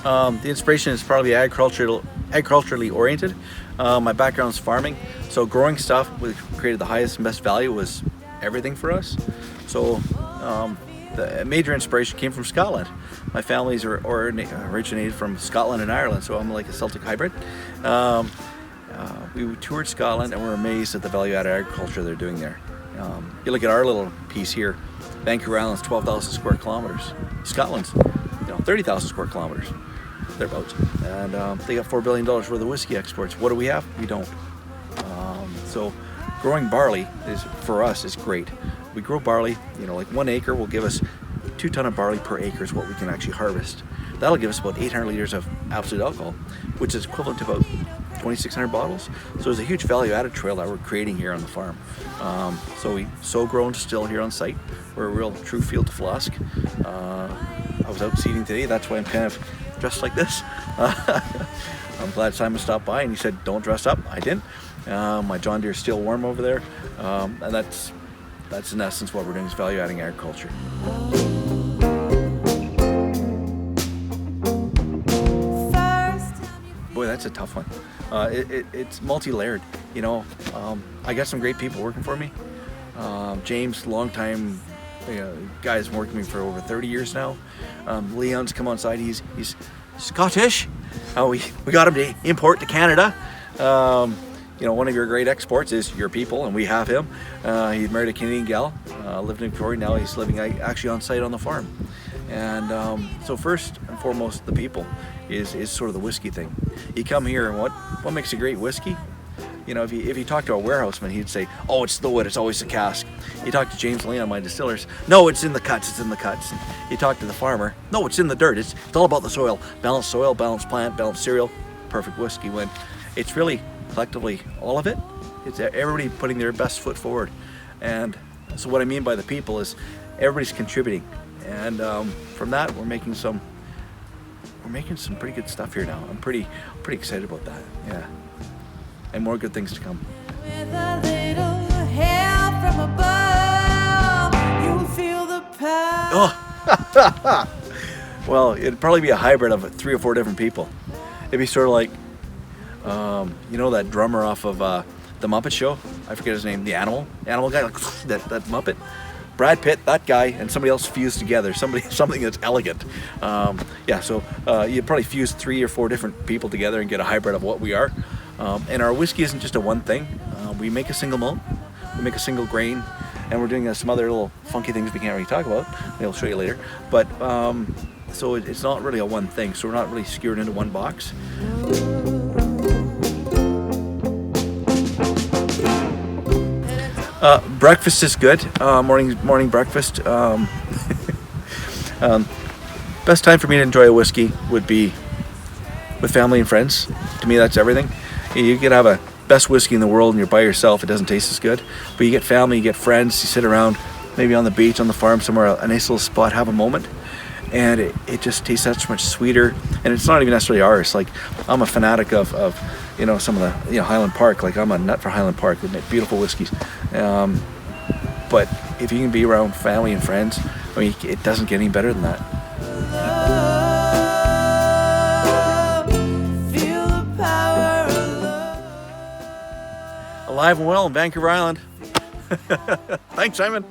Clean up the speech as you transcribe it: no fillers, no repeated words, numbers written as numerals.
The inspiration is probably agriculturally oriented. My background is farming, so growing stuff which created the highest and best value was everything for us. So the major inspiration came from Scotland. My family's originated from Scotland and Ireland, so I'm like a Celtic hybrid. We toured Scotland and we're amazed at the value-added agriculture they're doing there. You look at our little piece here, Vancouver Island's 12,000 square kilometers. Scotland's 30,000 square kilometers, thereabouts. And they got $4 billion worth of whiskey exports. What do we have? We don't. So growing barley for us is great. We grow barley, like 1 acre will give us 2 tons of barley per acre is what we can actually harvest. That'll give us about 800 liters of absolute alcohol, which is equivalent to about 2,600 bottles. So there's a huge value-added trail that we're creating here on the farm. So we grow and distill here on site. We're a real true field to flask. I was out seeding today, that's why I'm kind of dressed like this. I'm glad Simon stopped by and he said, don't dress up. I didn't. My John Deere's still warm over there. And that's in essence what we're doing, is value-adding agriculture. Boy, that's a tough one. It's multi-layered. I got some great people working for me. James, longtime guy's been working with me for over 30 years now. Leon's come on side. He's Scottish. We got him to import to Canada. One of your great exports is your people, and we have him. He married a Canadian gal, lived in Victoria. Now he's living actually on site on the farm. And so first and foremost, the people is sort of the whiskey thing. You come here, and what makes a great whiskey? If you talk to a warehouseman, he'd say, oh, it's the wood, it's always the cask. You talk to James and Leon, my distillers, no, it's in the cuts. And you talk to the farmer, no, it's in the dirt. It's all about the soil, balanced plant, balanced cereal, perfect whiskey. When it's really collectively all of it, it's everybody putting their best foot forward. And so what I mean by the people is everybody's contributing. And from that, we're making some pretty good stuff here now. I'm pretty excited about that. Yeah. And more good things to come. With a little help from above, you'll feel the power. Oh. Well, it'd probably be a hybrid of 3 or 4 different people. It'd be sort of like, that drummer off of the Muppet Show. I forget his name. The animal guy, like that Muppet. Brad Pitt, that guy, and somebody else fused together. Something that's elegant. So you'd probably fuse 3 or 4 different people together and get a hybrid of what we are. And our whiskey isn't just a one thing. We make a single malt, we make a single grain, and we're doing some other little funky things we can't really talk about. Maybe I'll show you later. But so it's not really a one thing. So we're not really skewered into one box. Breakfast is good. Morning breakfast. Best time for me to enjoy a whiskey would be with family and friends. To me, that's everything. You can have a best whiskey in the world and you're by yourself, it doesn't taste as good. But you get family, you get friends, you sit around, maybe on the beach, on the farm somewhere, a nice little spot, have a moment. And it just tastes that much sweeter. And it's not even necessarily ours. Like, I'm a fanatic of some of the, Highland Park. Like, I'm a nut for Highland Park. They make beautiful whiskeys. But if you can be around family and friends, it doesn't get any better than that. Alive and well in Vancouver Island. Thanks, Simon.